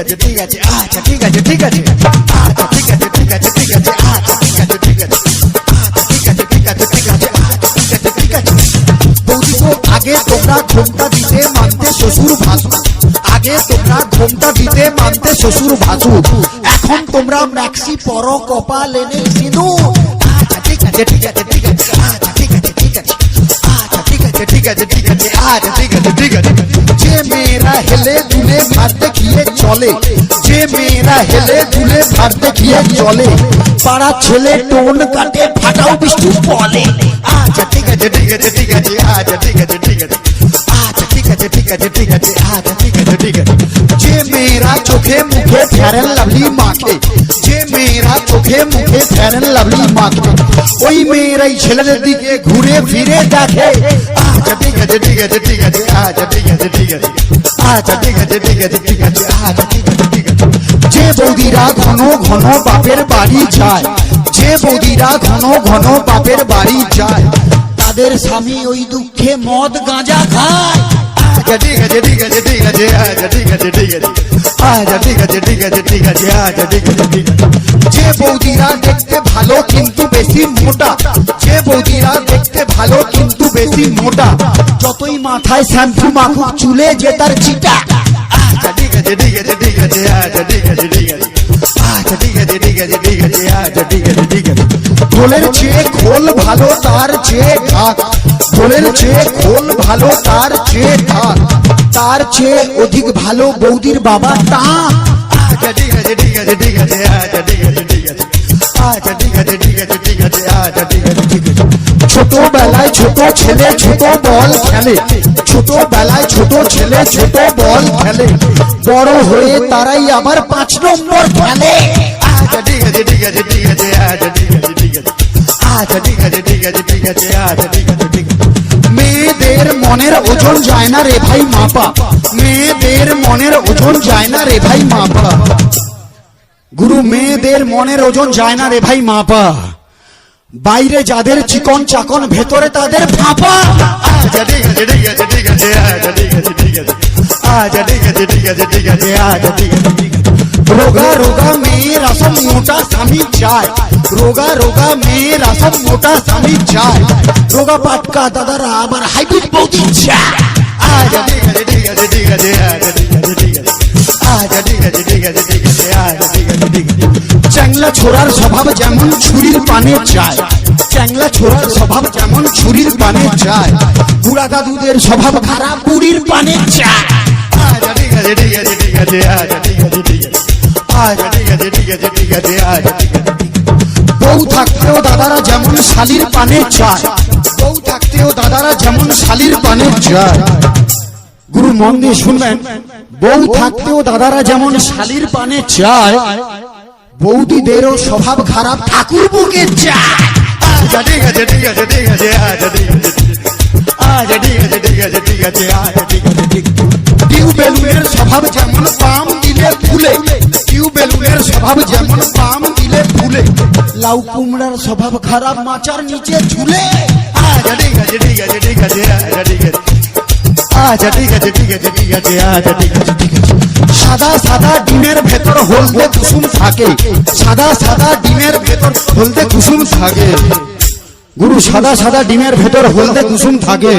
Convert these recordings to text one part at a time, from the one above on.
আছে ঠিক আছে আচ্ছা ঠিক আছে ঠিক আছে আচ্ছা ঠিক আছে ঠিক আছে ঠিক আছে আচ্ছা ঠিক আছে ঠিক আছে আচ্ছা ঠিক আছে ঠিক আছে ঠিক আছে আচ্ছা ঠিক আছে ঠিক আছে। বৌদি গো আগে তোমরা ঘোমটা দিতে মানতে শ্বশুর ভাসুর, আগে তোমরা ঘোমটা দিতে মানতে শ্বশুর ভাসুর, এখন তোমরা ম্যাক্সি পরো কপাল এনে সিঁদুর। আচ্ছা ঠিক আছে ঠিক আছে ঠিক আছে আচ্ছা ঠিক আছে ঠিক আছে আচ্ছা ঠিক আছে ঠিক আছে ঠিক আছে আচ্ছা ঠিক আছে ঠিক আছে। যে মেয়েরা হেলে দুলে ভাত দেখিয়ে চলে, যে মেয়েরা হেলে দুলে ভাত দেখিয়ে চলে, পাড়া ছেলে টোন কাটে ফাটাও বৃষ্টি বলে। আচ্ছা ঠিক আছে ঠিক আছে ঠিক আছে আচ্ছা ঠিক আছে ঠিক আছে আচ্ছা ঠিক আছে ঠিক আছে ঠিক আছে আচ্ছা ঠিক আছে ঠিক আছে। যে মেয়েরা চোখে মুখে ফেয়ার লাভলি মাখে, যে মেয়েরা চোখে মুখে ফেয়ার লাভলি মাখে, ওই মেয়েরাই ছেলেদের দিকে ঘুরে ফিরে দেখে। আচ্ছা ঠিক আছে ঠিক আছে ঠিক আছে আচ্ছা ঠিক আছে ঠিক আছে আচ্ছা ঠিক আছে ঠিক আছে ঠিক আছে আচ্ছা ঠিক আছে ঠিক আছে। যে বৌদিরা ঘন ঘন বাপের বাড়ি যায়, যে বৌদিরা ঘন ঘন বাপের বাড়ি যায়, তাদের স্বামী ওই দুঃখে মদ গাঁজা খায়। আচ্ছা ঠিক আছে ঠিক আছে ঠিক আছে আচ্ছা ঠিক আছে ঠিক আছে আচ্ছা ঠিক আছে ঠিক আছে ঠিক আছে আচ্ছা ঠিক আছে ঠিক আছে। যে বৌদিরা দেখতে ভালো কিন্তু বেশি মোটা, যে বৌদিরা দেখতে ভালো কিন্তু বেশি মোটা, যতই মাথায় শ্যাম্পু মাখুক চুলে যে তার চিটা। আচ্ছা ঠিক আছে ঠিক আছে ঠিক আছে আচ্ছা ঠিক আছে ঠিক আছে আচ্ছা ঠিক আছে ঠিক আছে ঠিক আছে আচ্ছা ঠিক আছে ঠিক আছে। খোলের চেয়ে খোল ভালো তার চেয়ে ঢাক, খোলের চেয়ে খোল ভালো তার চেয়ে ঢাক, তার চেয়ে অধিক ভালো বৌদির বাবা টাক। আচ্ছা ঠিক আছে ঠিক আছে ঠিক আছে আচ্ছা ঠিক আছে ঠিক আছে আচ্ছা ঠিক আছে ঠিক আছে ঠিক আছে আচ্ছা ঠিক আছে ঠিক আছে। ছোটবেলায় ছোট ছেলে ছোট বল খেলে, ছোটবেলায় ছোট ছেলে ছোট বল খেলে, বড় হয়ে তারাই আবার 5 নম্বর খেলে। আচ্ছা ঠিক আছে ঠিক আছে ঠিক আছে আচ্ছা ঠিক আছে ঠিক আছে আচ্ছা ঠিক আছে ঠিক আছে ঠিক আছে আচ্ছা ঠিক আছে ঠিক আছে। মেয়েদের মনের ওজন যায় না রে ভাই মাপা, মেয়েদের মনের ওজন যায় না রে ভাই মাপা, গুরু মেয়েদের মনের ওজন যায় না রে ভাই মাপা, বাইরে যাদের চিকন চাকন ভেতরে তাদের ফাঁপা। আচ্ছা ঠিক আছে ঠিক আছে ঠিক আছে আচ্ছা ঠিক আছে ঠিক আছে আচ্ছা ঠিক আছে ঠিক আছে ঠিক আছে আচ্ছা ঠিক আছে ঠিক আছে। রোগা রোগা মেয়েরা সব মোটা স্বামী চায়, রোগা রোগা মেয়েরা সব মোটা স্বামী চায়, রোগা পাটকা দাদারা আবার হাইব্রিড বৌদি চায়। আচ্ছা ঠিক আছে ঠিক আছে ঠিক আছে আচ্ছা ঠিক আছে ঠিক আছে আচ্ছা ঠিক আছে ঠিক আছে ঠিক আছে আচ্ছা ঠিক আছে ঠিক আছে। চ্যাংলা ছোড়ার স্বভাব যেমন ছুরির পানে চায়, চ্যাংলা ছোড়ার স্বভাব যেমন ছুরির পানে চায়, বুড়া দাদুদের স্বভাব খারাপ বুড়ির পানে চায়। আচ্ছা ঠিক আছে ঠিক আছে ঠিক আছে আচ্ছা ঠিক আছে ঠিক আছে আচ্ছা ঠিক আছে ঠিক আছে ঠিক আছে আচ্ছা ঠিক আছে ঠিক আছে। বউ থাকতেও দাদারা যেমন শালির পানে চায়, বউ থাকতেও দাদারা যেমন শালির পানে চায়, গুরু মন দিয়ে শুনবেন, বউ থাকতেও দাদারা যেমন শালির পানে চায়, বৌদিদেরও স্বভাব খারাপ ঠাকুর বুকে চায়। আচ্ছা ঠিক আছে ঠিক আছে ঠিক আছে আচ্ছা ঠিক আছে আচ্ছা ঠিক আছে ঠিক আছে ঠিক আছে আচ্ছা ঠিক আছে ঠিক আছে। টিউবেলুনের স্বভাব যেমন পাম দিলে ফুলে, টিউবেলুনের স্বভাব যেমন পাম দিলে ফুলে, লাউ কুমড়ার স্বভাব খারাপ মাচার নিচে ঝুলে। আচ্ছা ঠিক আছে ঠিক আছে ঠিক আছে আচ্ছা ঠিক আছে আচ্ছা ঠিক আছে ঠিক আছে ঠিক আছে আচ্ছা ঠিক আছে ঠিক আছে। সাদা সাদা ডিমের ভেতর হলদে কুসুম থাকে, সাদা সাদা ডিমের ভেতর হলদে কুসুম থাকে, গুরু সাদা সাদা ডিমের ভেতর হলদে কুসুম থাকে,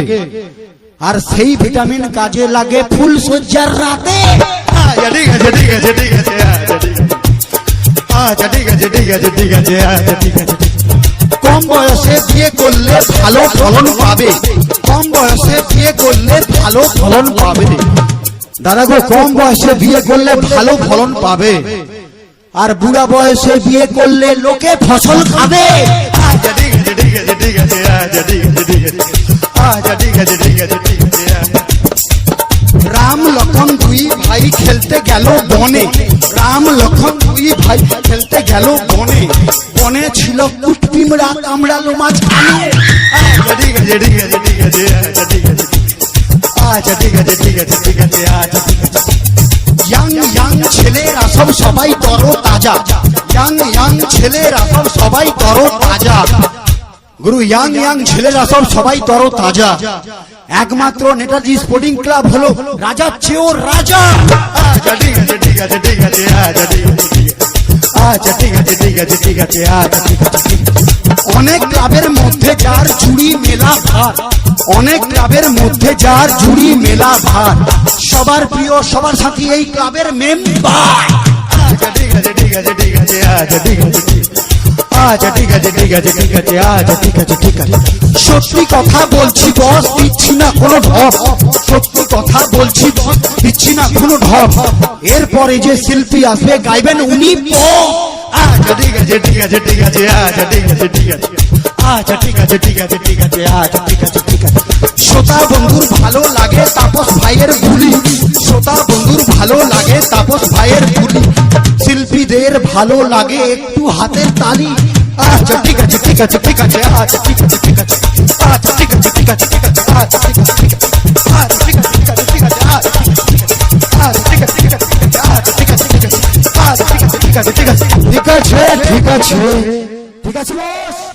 আর সেই ভিটামিন কাজে লাগে ফুল সজ্জার রাতে। আচ্ছা ঠিক আছে ঠিক আছে ঠিক আছে আচ্ছা ঠিক আছে ঠিক আছে ঠিক আছে আচ্ছা ঠিক আছে। কম বয়সে বিয়ে করলে ভালো ফলন পাবে, কম বয়সে বিয়ে করলে ভালো ফলন পাবে, দাদা গো কম বয়সে বিয়ে করলে ভালো ফলন পাবে, আর বুড়া বয়সে বিয়ে করলে লোকে ফসল খাবে। আচ্ছা ঠিক আছে ঠিক আছে ঠিক আছে আচ্ছা ঠিক আছে ঠিক আছে আচ্ছা ঠিক আছে ঠিক আছে ঠিক আছে। রাম লক্ষণ দুই ভাই খেলতে গেল বনে, রাম লক্ষণ দুই ভাই খেলতে গেল বনে, বনে ছিল কুটপিমড়া কামড়ালো মাঝখানে। আচ্ছা ঠিক আছে ঠিক আছে ঠিক আছে আচ্ছা ঠিক আছে আচ্ছা ঠিক আছে ঠিক আছে ঠিক আছে আচ্ছা ঠিক আছে। ইয়াং ইয়াং ছেলেরা সব সবাই তরো তাজা, ইয়াং ইয়াং ছেলেরা সব সবাই তরো তাজা, গুরু ইয়াং ইয়াং ছেলেরা সবাই তর তাজা, একমাত্র নেতাজি স্পোর্টিং ক্লাব হলো রাজার চেয়েও রাজা। আচ্ছা ঠিক আছে ঠিক আছে ঠিক আছে, আচ্ছা ঠিক আছে ঠিক আছে, আচ্ছা ঠিক আছে ঠিক আছে ঠিক আছে, আচ্ছা ঠিক আছে ঠিক আছে। অনেক ক্লাবের মধ্যে যার জুড়ি মেলা ভার, অনেক ক্লাবের মধ্যে যার জুড়ি মেলা ভার, সবার প্রিয় সবার সাথী এই ক্লাবের মেম্বার। আচ্ছা ঠিক আছে ঠিক আছে ঠিক আছে, আচ্ছা ঠিক আছে ঠিক আছে, আচ্ছা ঠিক আছে ঠিক আছে ঠিক আছে, আচ্ছা ঠিক আছে ঠিক আছে। সত্যি কথা বলছি বস, দিচ্ছি না কোনো ঢপ, সত্যি কথা বলছি বস, দিচ্ছি না কোনো ঢপ। এরপরে যে শিল্পী আসবে গাইবেন উনি পপ। আচ্ছা ঠিক আছে ঠিক আছে ঠিক আছে, আচ্ছা ঠিক আছে ঠিক আছে, আচ্ছা ঠিক আছে ঠিক আছে ঠিক আছে, আচ্ছা ঠিক আছে ঠিক আছে। শ্রোতা বন্ধুর ভালো লাগে তাপস ভাইয়ের বুলি, শ্রোতা বন্ধুর ভালো লাগে তাপস ভাইয়ের বুলি, শিল্পীদের ভালো লাগে একটু হাতের তালি। আচ্ছা ঠিক আছে ঠিক আছে ঠিক আছে, আচ্ছা ঠিক আছে ঠিক আছে, আচ্ছা ঠিক আছে ঠিক আছে ঠিক আছে, আচ্ছা ঠিক আছে ঠিক আছে, আচ্ছা ঠিক আছে ঠিক আছে ঠিক আছে, আচ্ছা ঠিক আছে ঠিক আছে, আচ্ছা ঠিক আছে ঠিক আছে ঠিক আছে, আচ্ছা ঠিক আছে ঠিক আছে, আচ্ছা ঠিক আছে ঠিক আছে ঠিক আছে, ঠিক আছে ঠিক আছে ঠিক আছে বস।